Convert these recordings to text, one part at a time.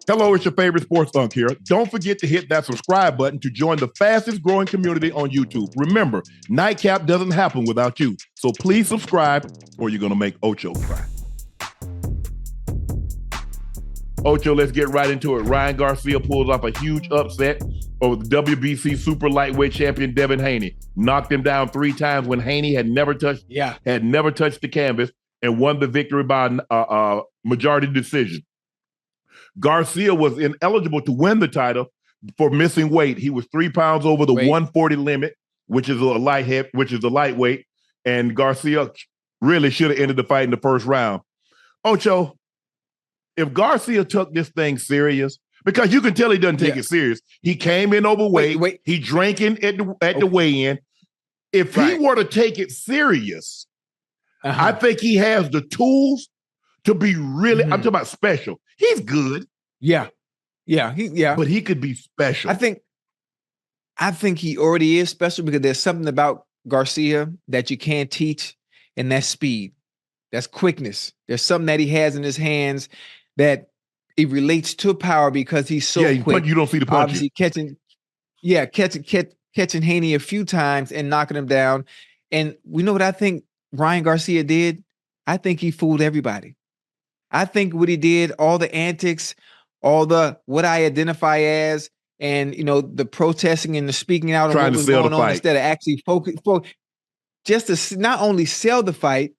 Hello, it's your favorite sports Unc here. Don't forget to hit that subscribe button to join the fastest growing community on YouTube. Remember, Nightcap doesn't happen without you. So please subscribe or you're going to make Ocho cry. Ocho, let's get right into it. Ryan Garcia pulls off a huge upset over the WBC super lightweight champion Devin Haney. Knocked him down 3 times when Haney had never touched the canvas and won the victory by a majority decision. Garcia was ineligible to win the title for missing weight. He was 3 pounds over the 140 limit, which is a lightweight, and Garcia really should have ended the fight in the first round. Ocho, if Garcia took this thing serious, because you can tell he doesn't take it serious. He came in overweight. He drinking at the weigh-in. If he were to take it serious, I think he has the tools to be really, I'm talking about special. He's good. Yeah. But he could be special. I think he already is special because there's something about Garcia that you can't teach, and that's speed. That's quickness. There's something that he has in his hands that it relates to power because he's so quick. You don't see the punch. Obviously catching Haney a few times and knocking him down. And we know what I think Ryan Garcia did? I think he fooled everybody. I think what he did, all the antics, all the what I identify as, and the protesting and the speaking out of what was going on instead of actually focus just to not only sell the fight,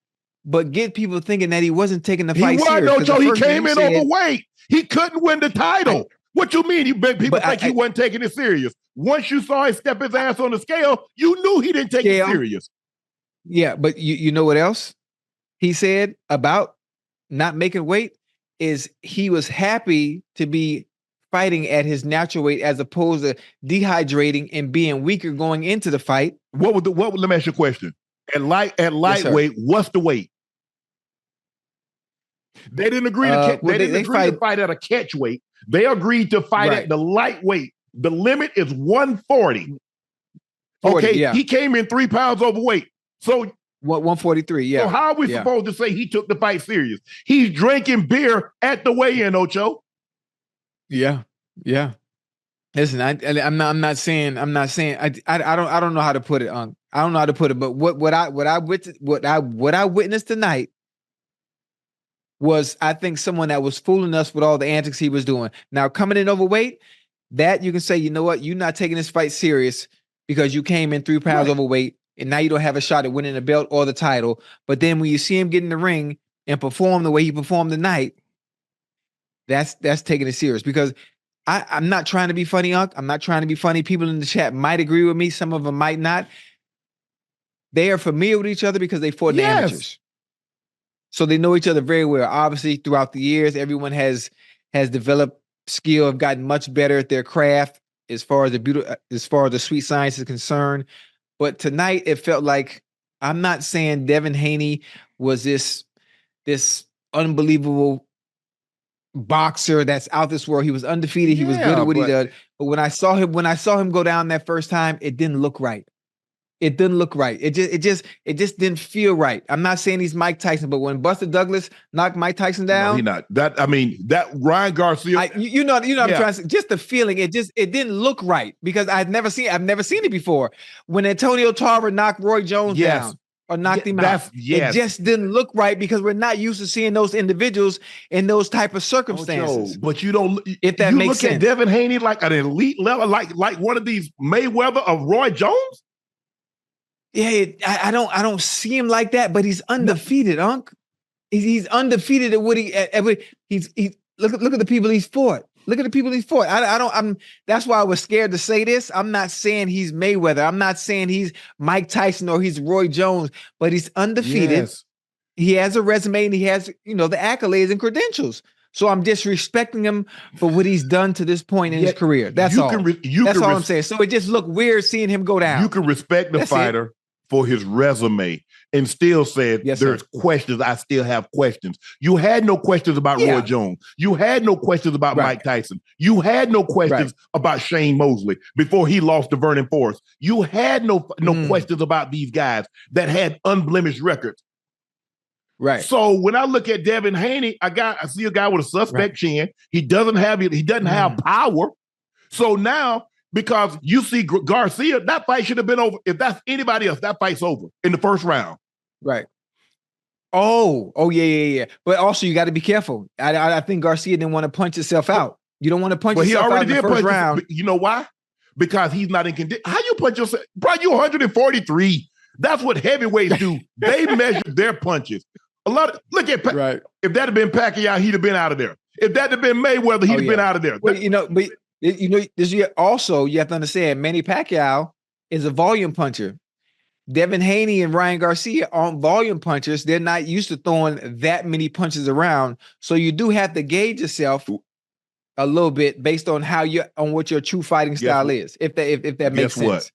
but get people thinking that he wasn't taking the fight serious. He came in overweight. He couldn't win the title. What you mean? People think he wasn't taking it serious. Once you saw him step his ass on the scale, you knew he didn't take it serious. Yeah, but you know what else he said about not making weight is he was happy to be fighting at his natural weight as opposed to dehydrating and being weaker going into the fight. Let me ask you a question. At lightweight, what's the weight? They didn't agree to fight at a catch weight. They agreed to fight at the lightweight. The limit is 140. He came in 3 pounds overweight. So 143, yeah. So how are we supposed to say he took the fight serious? He's drinking beer at the weigh-in, Ocho. Yeah. Listen, I'm not saying I don't know how to put it, Unc. I don't know how to put it, but what I witnessed tonight was, I think, someone that was fooling us with all the antics he was doing. Now, coming in overweight, that you can say, you know what, you're not taking this fight serious because you came in 3 pounds overweight, and now you don't have a shot at winning the belt or the title. But then when you see him get in the ring and perform the way he performed tonight, that's taking it serious. Because I'm not trying to be funny, Unc. I'm not trying to be funny. People in the chat might agree with me. Some of them might not. They are familiar with each other because they fought in amateurs. So they know each other very well. Obviously, throughout the years, everyone has developed skill, have gotten much better at their craft as far as the sweet science is concerned. But tonight, it felt like, I'm not saying Devin Haney was this unbelievable boxer that's out this world. He was undefeated. He was good at what he did. But when I saw him go down that first time, it didn't look right. It didn't look right. It just didn't feel right. I'm not saying he's Mike Tyson, but when Buster Douglas knocked Mike Tyson down, he not. That Ryan Garcia. I'm trying to say, just the feeling. It didn't look right because I've never seen it before. When Antonio Tarver knocked Roy Jones down or knocked him out, it just didn't look right because we're not used to seeing those individuals in those type of circumstances. But you don't. If that makes sense. Look at Devin Haney like an elite level, like one of these Mayweather of Roy Jones. Yeah, I don't see him like that, but he's undefeated, Unc. He's undefeated at what he's look at the people he's fought. Look at the people he's fought. That's why I was scared to say this. I'm not saying he's Mayweather. I'm not saying he's Mike Tyson or he's Roy Jones, but he's undefeated. Yes. He has a resume and he has, the accolades and credentials. So I'm disrespecting him for what he's done to this point in his career. That's all. That's all I'm saying. So it just looked weird seeing him go down. You can respect the fighter for his resume and still said, there's questions. I still have questions. You had no questions about Roy Jones. You had no questions about Mike Tyson. You had no questions about Shane Mosley before he lost to Vernon Forrest. You had no questions about these guys that had unblemished records. Right. So when I look at Devin Haney, I see a guy with a suspect chin. He doesn't have power. So now, because you see Garcia, that fight should have been over. If that's anybody else, that fight's over in the first round. Right. Oh, yeah. But also, you got to be careful. I think Garcia didn't want to punch himself out. You don't want to punch yourself out in the first round. You know why? Because he's not in condition. How you punch yourself? Bro, you 143. That's what heavyweights do. They measure their punches. Look at if that had been Pacquiao, he'd have been out of there. If that had been Mayweather, he'd have been out of there. Well, you have to understand, Manny Pacquiao is a volume puncher. Devin Haney and Ryan Garcia aren't volume punchers. They're not used to throwing that many punches around. So you do have to gauge yourself a little bit based on what your true fighting style is. If that makes sense.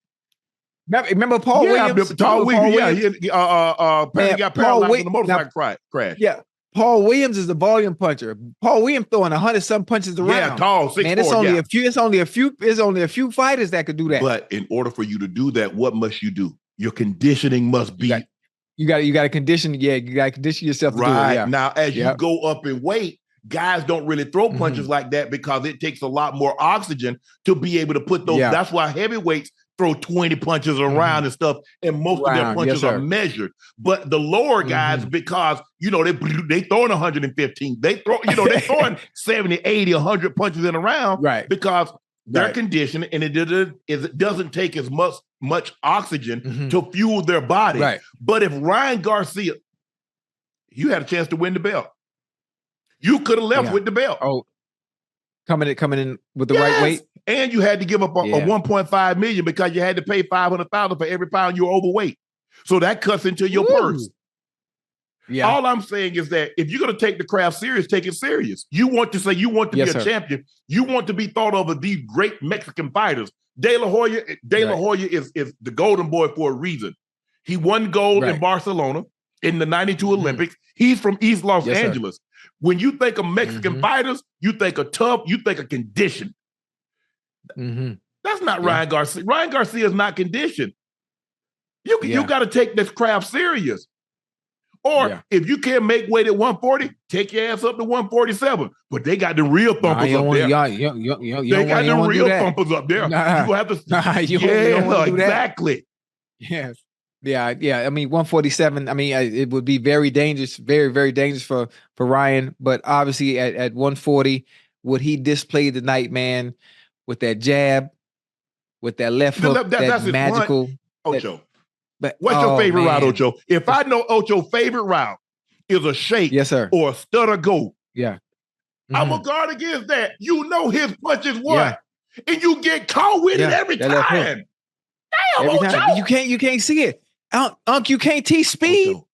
Remember Paul Williams? Paul Williams got paralyzed in the motorcycle crash. Yeah. Paul Williams is the volume puncher. Paul Williams throwing 100-some punches around. Yeah, tall, 6'4". Man, it's only a few fighters that could do that. But in order for you to do that, what must you do? Your conditioning must be. You got to condition. Yeah, you got to condition yourself to do it. Yeah. Now, as you go up in weight, guys don't really throw punches like that because it takes a lot more oxygen to be able to put those. That's why heavyweights throw 20 punches around and stuff, and most of their punches are measured. But the lower guys, because they throwing 115, they they're throwing 70, 80, 100 punches in a round, because they're conditioned, and it doesn't take as much oxygen to fuel their body. Right. But if Ryan Garcia, you had a chance to win the belt, you could have left with the belt. Oh, coming in with the right weight. And you had to give up a $1.5 million because you had to pay $500,000 for every pound you're overweight. So that cuts into your purse. Yeah. All I'm saying is that if you're going to take the craft serious, take it serious. You want to be a champion. You want to be thought of as these great Mexican fighters. De La Hoya is the golden boy for a reason. He won gold in Barcelona in the 92 Olympics. He's from East Los Angeles. When you think of Mexican fighters, you think of tough, you think of condition. That's not Ryan Garcia. Ryan Garcia is not conditioned. You got to take this craft serious. Or if you can't make weight at 140, take your ass up to 147. But they got the real thumpers up there. They got the real thumpers up there. You have to. You don't want to do that. Exactly. Yes. Yeah. I mean, 147. I mean, it would be very dangerous, very, very dangerous for Ryan. But obviously, at 140, what he displayed tonight, man, with that jab, with that left hook, that's magical. Ocho. What's your favorite route, Ocho? If I know Ocho's favorite route is a shake or a stutter go, I'm going to guard against that. You know his punches work. And you get caught with it every time. Damn, every time. You can't see it. Unc, you can't teach speed. Ocho.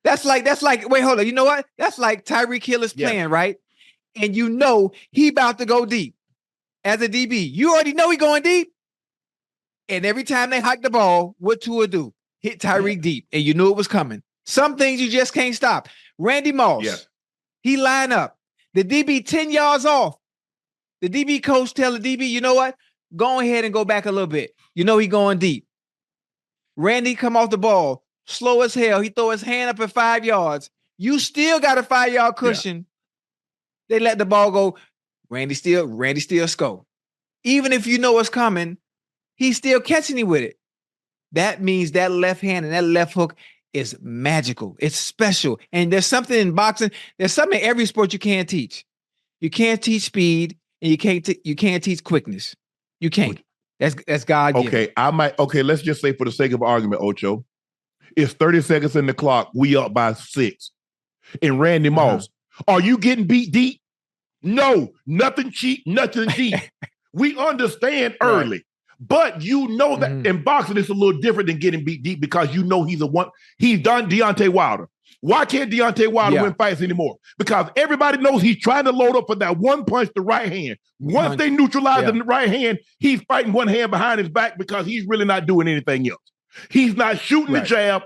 That's like, wait, hold on. You know what? That's like Tyreek Hill is playing, right? And you know he about to go deep. As a DB, you already know he going deep. And every time they hike the ball, what Tua do? Hit Tyreek deep. And you knew it was coming. Some things you just can't stop. Randy Moss, he line up. The DB 10 yards off. The DB coach tell the DB, you know what? Go ahead and go back a little bit. You know he going deep. Randy come off the ball, slow as hell. He throw his hand up at 5 yards. You still got a 5-yard cushion. They let the ball go. Randy still score. Even if you know what's coming, he's still catching you with it. That means that left hand and that left hook is magical. It's special. And there's something in boxing. There's something in every sport you can't teach. You can't teach speed, and you can't teach quickness. You can't. That's God given. Okay, let's just say for the sake of argument, Ocho, it's 30 seconds in the clock. We up by 6. And Randy Moss, are you getting beat deep? No, nothing cheap, nothing deep. We understand early. But you know that in boxing, it's a little different than getting beat deep because you know he's done Deontay Wilder. Why can't Deontay Wilder win fights anymore? Because everybody knows he's trying to load up for that one punch, the right hand. Once they neutralize the right hand, he's fighting one hand behind his back because he's really not doing anything else. He's not shooting the jab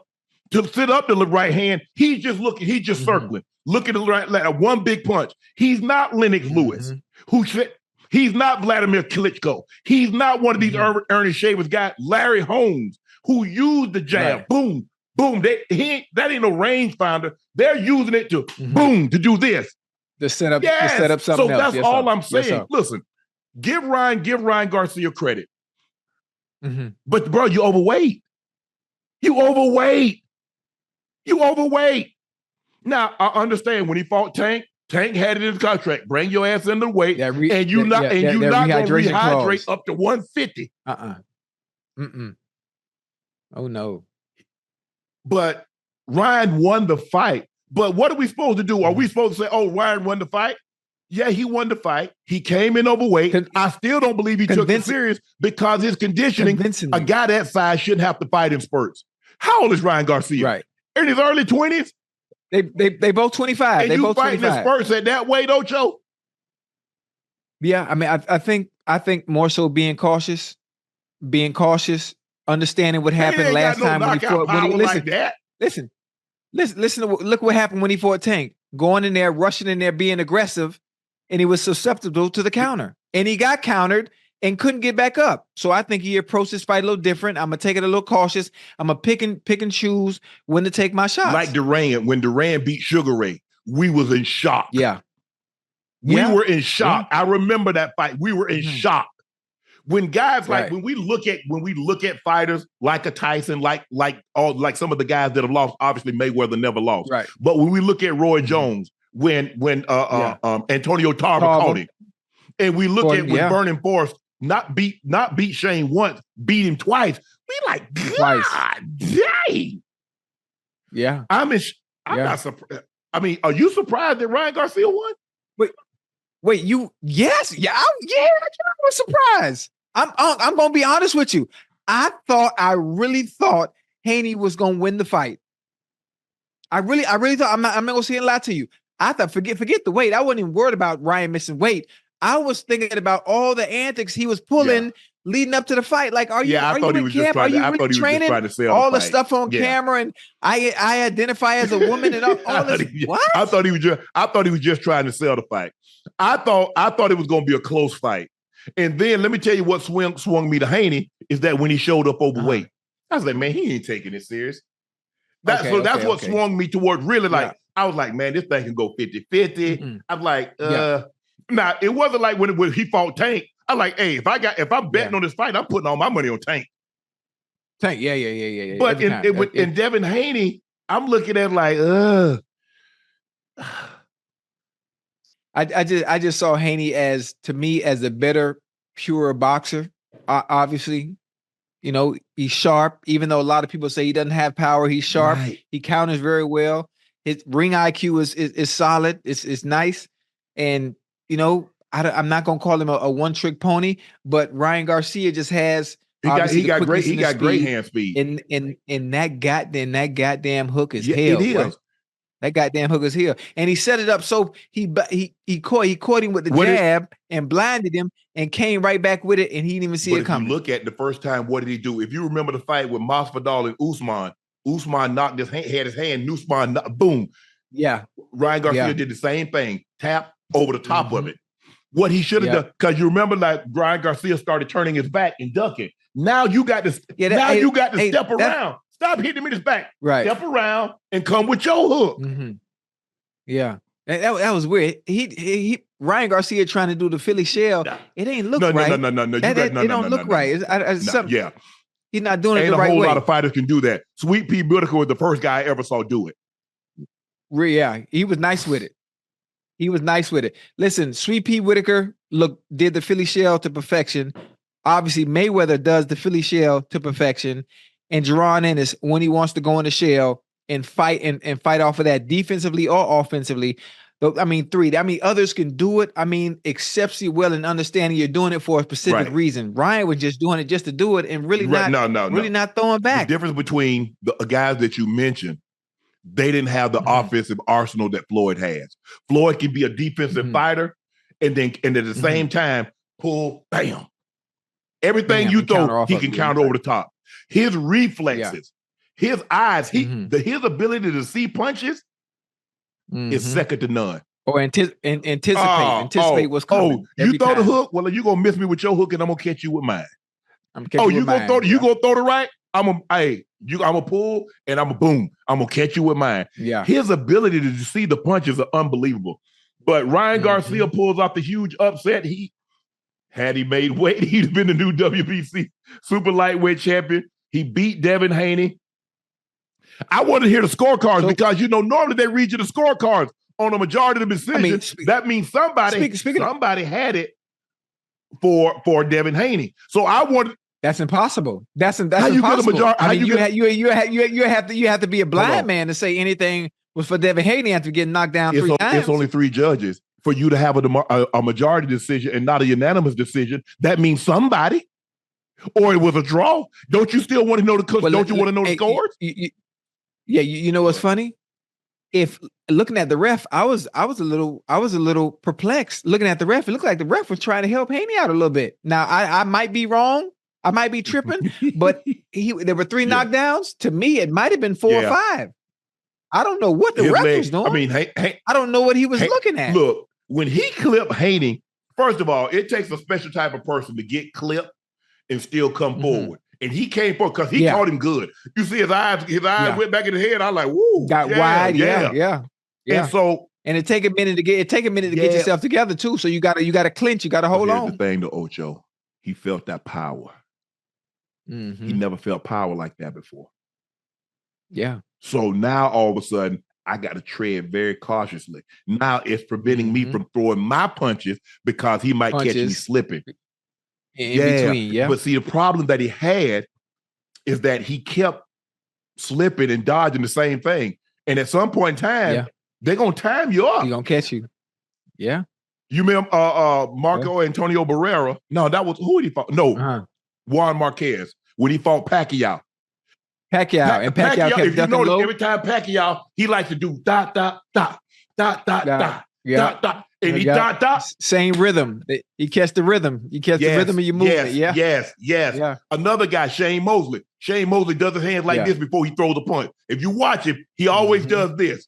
to sit up the right hand. He's just looking, he's just circling, looking at the right, like one big punch. He's not Lennox Lewis, who said, he's not Vladimir Klitschko. He's not one of these Ernest Shavers guys, Larry Holmes, who used the jab, boom, boom. That ain't no rangefinder. They're using it to boom to do this. To set up something so else. That's all I'm saying. Yes, listen, give Ryan Garcia credit. But bro, you overweight. You overweight. Now I understand when he fought Tank had it in his contract. Bring your ass into the weight, and you're not going to rehydrate up to 150. Oh no. But Ryan won the fight. But what are we supposed to do? Are we supposed to say, "Oh, Ryan won the fight"? Yeah, he won the fight. He came in overweight. I still don't believe he took it serious because his conditioning. A guy that size shouldn't have to fight in spurts. How old is Ryan Garcia? Right, in his early 20s. They both 25. And they you both fighting 25. in spurts at that weight, Ocho? Yeah, I mean, I think more so being cautious, understanding what happened last time when he fought. Listen to look what happened when he fought Tank. Going in there, rushing in there, being aggressive, and he was susceptible to the counter. And he got countered and couldn't get back up. So I think he approached this fight a little different. I'm gonna take it a little cautious. I'm gonna pick and choose when to take my shots. Like when Duran beat Sugar Ray, we was in shock. Yeah. We were in shock. I remember that fight. We were in shock. When guys when we look at fighters like a Tyson, like some of the guys that have lost, obviously Mayweather never lost. Right. But when we look at Roy Jones, when Antonio Tarver caught him, and we look at when Vernon Forrest not beat Shane once, beat him twice, we like, God dang. Yeah. I'm not surprised. I mean, are you surprised that Ryan Garcia won? Wait, yes. Yeah, I was surprised. I'm gonna be honest with you. I really thought Haney was gonna win the fight. I really thought. I'm not gonna say a lie to you. I thought forget the weight. I wasn't even worried about Ryan missing weight. I was thinking about all the antics he was pulling leading up to the fight. Like, are you in camp? Are you really training? All the stuff on camera, and I identify as a woman and all this. What? I thought he was just trying to sell the fight. I thought it was going to be a close fight. And then let me tell you what swung me to Haney is that when he showed up overweight, I was like, man, he ain't taking it serious. That's what swung me toward really I was like, man, this thing can go 50-50. I'm like, now it wasn't like when he fought Tank. I'm like, hey, if I'm betting on this fight, I'm putting all my money on Tank. Yeah. But in Devin Haney, I'm looking at like, I just saw Haney as a better, pure boxer. Obviously, he's sharp. Even though a lot of people say he doesn't have power, he's sharp. Right. He counters very well. His ring IQ is solid. It's nice, and I'm not gonna call him a one-trick pony, but Ryan Garcia just has he got great hand speed, and that goddamn hook is hell. It is. Boy. That goddamn hook is here, and he set it up so he caught him with the jab and blinded him, and came right back with it, and he didn't even see it coming. If you look at the first time, what did he do? If you remember the fight with Masvidal and Usman knocked had his hand, Usman boom. Yeah, Ryan Garcia did the same thing, tap over the top of it. What he should have done, because you remember, like Ryan Garcia started turning his back and ducking. Now you got to step around. Stop hitting him in his back. Right. Step around and come with your hook. Yeah. That was weird. He Ryan Garcia trying to do the Philly shell. It ain't look right. No. It don't look right. He's not doing it the right way. Ain't a whole lot of fighters can do that. Sweet Pea Whitaker was the first guy I ever saw do it. Yeah, he was nice with it. Listen, Sweet Pea Whitaker did the Philly shell to perfection. Obviously, Mayweather does the Philly shell to perfection. And Jerron Ennis, when he wants to go in the shell and fight and fight off of that defensively or offensively. Others can do it. Exceptionally well in understanding you're doing it for a specific reason. Ryan was just doing it just to do it and really not throwing back. The difference between the guys that you mentioned, they didn't have the offensive arsenal that Floyd has. Floyd can be a defensive fighter and at the same time pull, bam. Everything you throw, he can counter over the top. His reflexes, his eyes, his ability to see punches is second to none. Or anticipate what's coming. You throw the hook? Well, you're gonna miss me with your hook, and I'm gonna catch you with mine. You gonna throw the right? I'm a pull and I'm a boom. I'm gonna catch you with mine. Yeah. His ability to see the punches are unbelievable. But Ryan Garcia pulls off the huge upset. Had he made weight, he'd have been the new WBC super lightweight champion. He beat Devin Haney. I want to hear the scorecards because normally they read you the scorecards on a majority of the decisions. That means somebody had it for Devin Haney. So I want. That's impossible. That's impossible. You have to be a blind man to say anything was for Devin Haney after getting knocked down 3 times. It's only 3 judges. For you to have a majority decision and not a unanimous decision, that means somebody, or it was a draw. Don't you still want to know don't you want to know the scores? You know what's funny? If looking at the ref, I was a little perplexed. Looking at the ref, it looked like the ref was trying to help Haney out a little bit. Now I might be wrong. I might be tripping, but there were 3 knockdowns. To me, it might have been 4 or 5. I don't know what the ref was doing. I mean, I don't know what he was looking at. Look, when he clipped Haney, first of all, it takes a special type of person to get clipped and still come forward. And he came forward because he caught him good. You see his eyes went back in his head. I was like, woo. Got wide, yeah. And so it take a minute to get get yourself together too. So you gotta clinch, you gotta hold on. The thing to Ocho, he felt that power. He never felt power like that before. Yeah. So now all of a sudden, I got to tread very cautiously. Now it's preventing me from throwing my punches because he might catch me slipping. In between, yeah. But see, the problem that he had is that he kept slipping and dodging the same thing. And at some point in time, they're going to time you up. He's going to catch you. Yeah. You remember Marco Antonio Barrera? No, that was, who did he fought? No, Juan Marquez, when he fought Pacquiao. Pacquiao kept if you notice, low. every time Pacquiao, he likes to do dot, dot, dot, dot, dot, dot, dot, dot. And he dot, dot. Same rhythm. He catch the rhythm. You catch the rhythm of your movement. Yes. Another guy, Shane Mosley. Shane Mosley does his hands like this before he throws a punch. If you watch him, he always does this.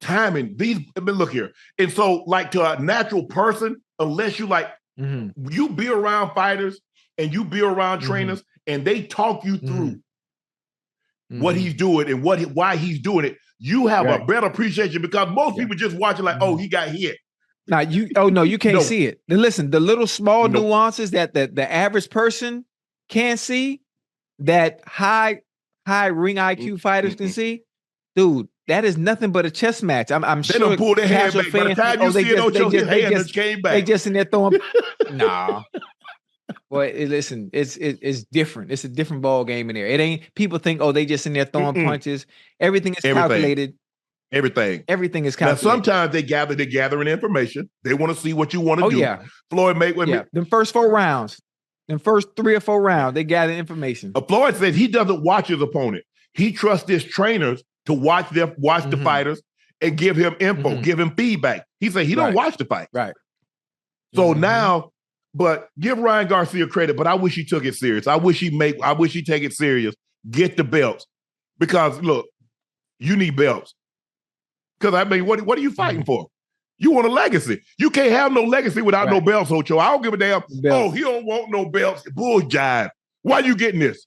Timing. Look here. And so, like, to a natural person, unless you you be around fighters and you be around trainers and they talk you through what he's doing and why he's doing it, you have a better appreciation because most people just watch it like, oh, he got hit. Now you can't see it. Then listen, the little small nuances that the average person can't see, that high ring IQ fighters can see, dude. That is nothing but a chess match. I'm sure. They don't pull their hand back. By the time you see it, Ocho, his hand just came back. They just in there throwing. Nah. Boy, listen, it's different. It's a different ball game in there. It ain't. People think, they just in there throwing punches. Everything is calculated. Everything is calculated. Now, sometimes they're gathering information. They want to see what you want to do. Yeah. Floyd Mayweather. Them first 4 rounds, them first 3 or 4 rounds, they gather information. Floyd said he doesn't watch his opponent. He trusts his trainers to watch the fighters and give him info, give him feedback. He said he don't watch the fight. Right. So now, but give Ryan Garcia credit, but I wish he took it serious. I wish he take it serious. Get the belts. Because look, you need belts. Because I mean, what are you fighting for? You want a legacy. You can't have no legacy without no belts, Ocho. I don't give a damn. Belts. Oh, he don't want no belts. Bull jive. Why you getting this?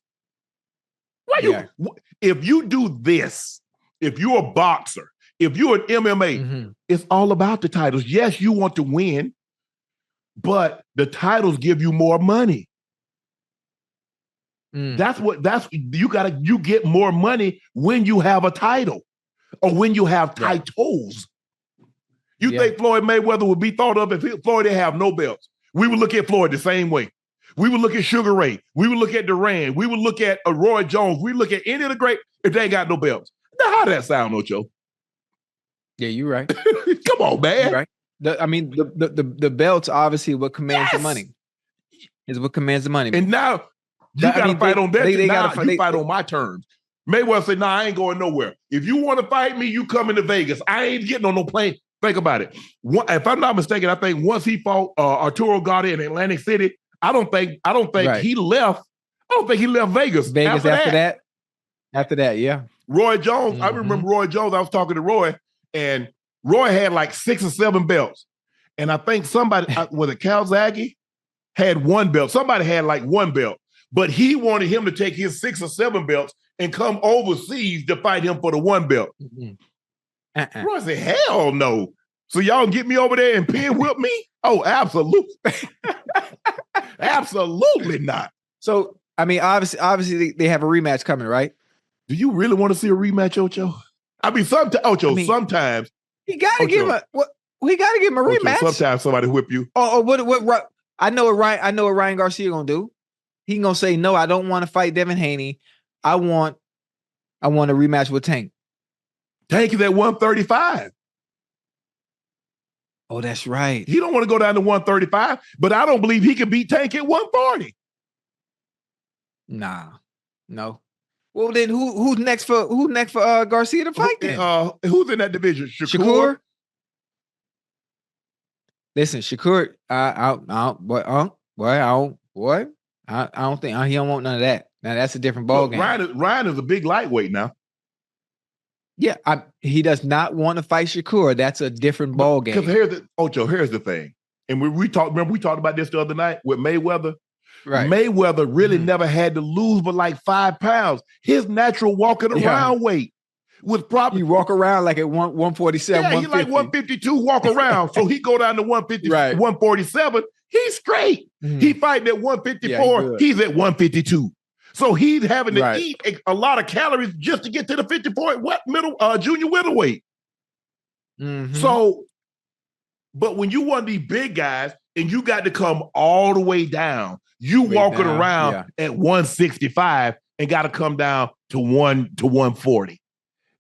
If you do this, if you're a boxer, if you're an MMA, it's all about the titles. Yes, you want to win, but the titles give you more money. You get more money when you have a title or when you have titles. You think Floyd Mayweather would be thought of if Floyd didn't have no belts? We would look at Floyd the same way. We would look at Sugar Ray. We would look at Duran. We would look at Roy Jones. We look at any of the great if they ain't got no belts. Now, how that sound, Ocho? Yeah, you're right. Come on, man. You're right. The belts obviously what commands the money. Is what commands the money. And now you got to fight on that. They fight on my terms. Mayweather said, I ain't going nowhere. If you want to fight me, you come into Vegas. I ain't getting on no plane. Think about it. If I'm not mistaken, I think once he fought Arturo Gatti in Atlantic City, I don't think he left. I don't think he left Vegas. After that, yeah. Roy Jones, I remember Roy Jones. I was talking to Roy, and Roy had like 6 or 7 belts. And I think somebody, was it Calzaghe, had 1 belt. Somebody had like 1 belt. but he wanted him to take his 6 or 7 belts and come overseas to fight him for the 1 belt. Bro, I said, hell no. So y'all get me over there and pin whip me? Oh, absolutely. Absolutely not. So, I mean, obviously they have a rematch coming, right? Do you really want to see a rematch, Ocho? I mean, sometimes he got to give him he got to give him a rematch. Sometimes somebody whip you. What I know what Ryan Garcia gonna do. He gonna say, no, I don't want to fight Devin Haney. I want a rematch with Tank. Tank is at 135. Oh, that's right. He don't want to go down to 135, but I don't believe he can beat Tank at 140. Nah, no. Well, then who's next for Garcia to fight? Then? Who's in that division? Shakur. Listen, Shakur. I don't think he don't want none of that. Now that's a different ball game. Ryan is a big lightweight now. Yeah, he does not want to fight Shakur. That's a different ball game. Because here's the thing, and we talked about this the other night with Mayweather. Right. Mayweather really never had to lose but like 5 pounds. His natural walking around weight was probably he walk around like at 147. Yeah, he like 152 walk around. So he go down to 150, 147. He's straight. He fighting at 154. He's at 152. So he's having to eat a lot of calories just to get to the 54 junior middleweight. So, but when you want these big guys and you got to come all the way down, you walking around at 165 and got to come down to 140.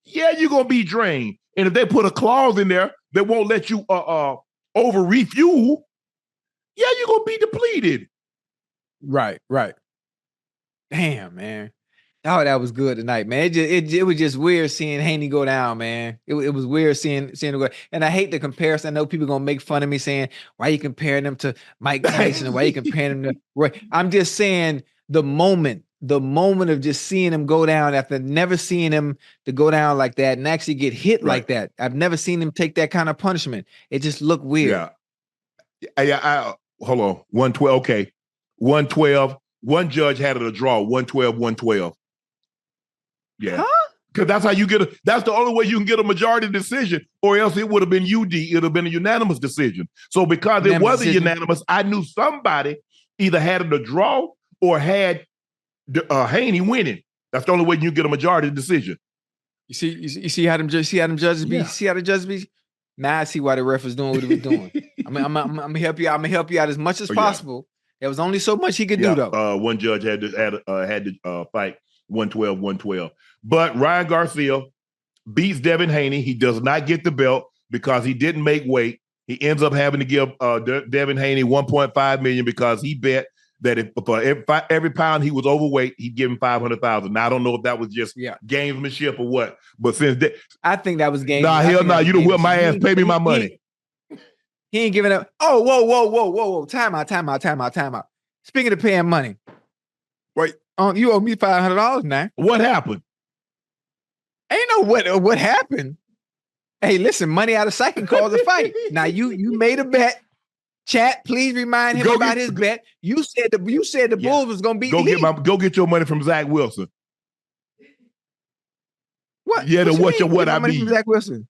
Yeah, you're gonna be drained. And if they put a clause in there that won't let you over refuel, yeah, you're gonna be depleted. Right. Damn, man. Oh, that was good tonight, man. It was just weird seeing Haney go down, man. It was weird seeing him go. And I hate the comparison. I know people gonna make fun of me saying, why are you comparing them to Mike Tyson and why are you comparing them to Roy? I'm just saying the moment of just seeing him go down after never seeing him to go down like that and actually get hit like that. I've never seen him take that kind of punishment. It just looked weird. Yeah. Hold on. 112. Okay. 112. One judge had it a draw, 112, 112. Yeah. Because that's how you that's the only way you can get a majority decision, or else it would have been UD. It would have been a unanimous decision. So because it wasn't unanimous, I knew somebody either had it a draw or had Haney winning. That's the only way you get a majority decision. You see how them judges be? See how the judges be? Now I see why the ref was doing what he was doing. I'm gonna help you. I'm gonna help you out as much as possible. There was only so much he could do, though. One judge had to fight 112, 112. But Ryan Garcia beats Devin Haney. He does not get the belt because he didn't make weight. He ends up having to give Devin Haney $1.5 million because he bet that if for every pound he was overweight, he'd give him $500,000. Now I don't know if that was just gamesmanship or what, but I think that was game. Nah, hell no, you don't whip my ass. Pay me my money. He ain't giving up. Oh, whoa. Time out. Speaking of paying money, wait, you owe me $500 now. What happened? Ain't no what happened. Hey, listen, money out of sight can cause a fight. Now you made a bet. Chat, please remind him about his bet. You said the Bulls was gonna beat the Heat. Go get your money from Zach Wilson. What? Yeah, what I mean. Zach Wilson.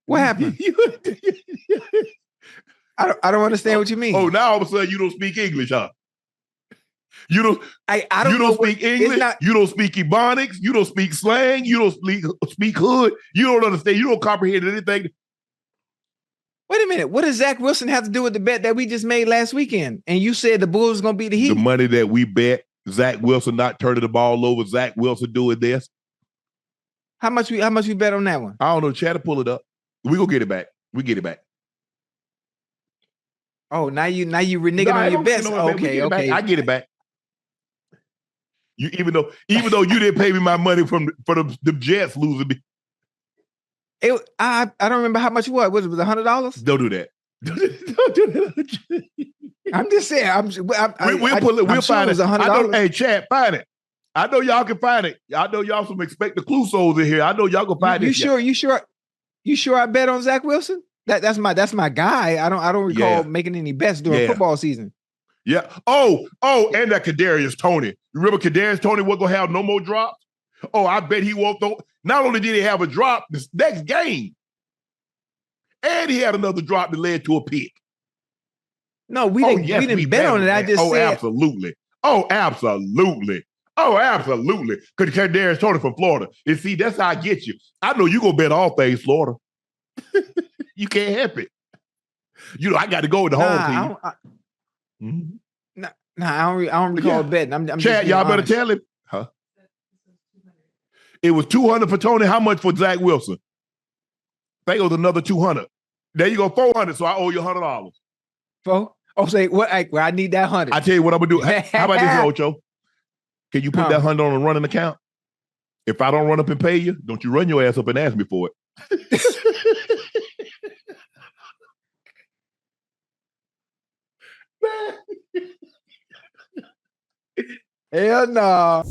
What happened? I don't understand what you mean. Oh, now all of a sudden you don't speak English, huh? You don't. I don't speak English. You don't speak Ebonics. You don't speak slang. You don't speak hood. You don't understand. You don't comprehend anything. Wait a minute. What does Zach Wilson have to do with the bet that we just made last weekend? And you said the Bulls was gonna beat the Heat. The money that we bet, Zach Wilson not turning the ball over, Zach Wilson doing this. How much we bet on that one? I don't know. Chad to pull it up. We gonna get it back. We get it back. Oh, now you reneging on your bets. Okay. I get it back. You even though you didn't pay me my money for the Jets losing me. I don't remember how much it was. Was it $100? Don't do that. Don't do that. I'm just saying. We'll find it. $100. Hey, Chad, find it. I know y'all can find it. I know y'all some expect the Clusos in here. I know y'all can find it. You sure I bet on Zach Wilson? That's my guy. I don't recall making any bets during football season. Yeah. Oh, and that Kadarius Toney. You remember Kadarius Toney wasn't gonna have no more drops? Oh, I bet he won't throw. Not only did he have a drop this next game, and he had another drop that led to a pick. No, we didn't bet on it. I just said, absolutely. Oh, absolutely. Oh, absolutely. Because Kadarius Toney from Florida. And see, that's how I get you. I know you're gonna bet all things Florida. You can't help it. You know, I got to go with the home team. I don't recall betting. I'm Chad, y'all better tell him. Huh? It was $200 for Toney. How much for Zach Wilson? I think it was another $200. There you go, $400. So I owe you $100. Say what? I need that $100. I tell you what I'm gonna do. How about this, Ocho? Can you put that $100 on a running account? If I don't run up and pay you, don't you run your ass up and ask me for it. Hell no.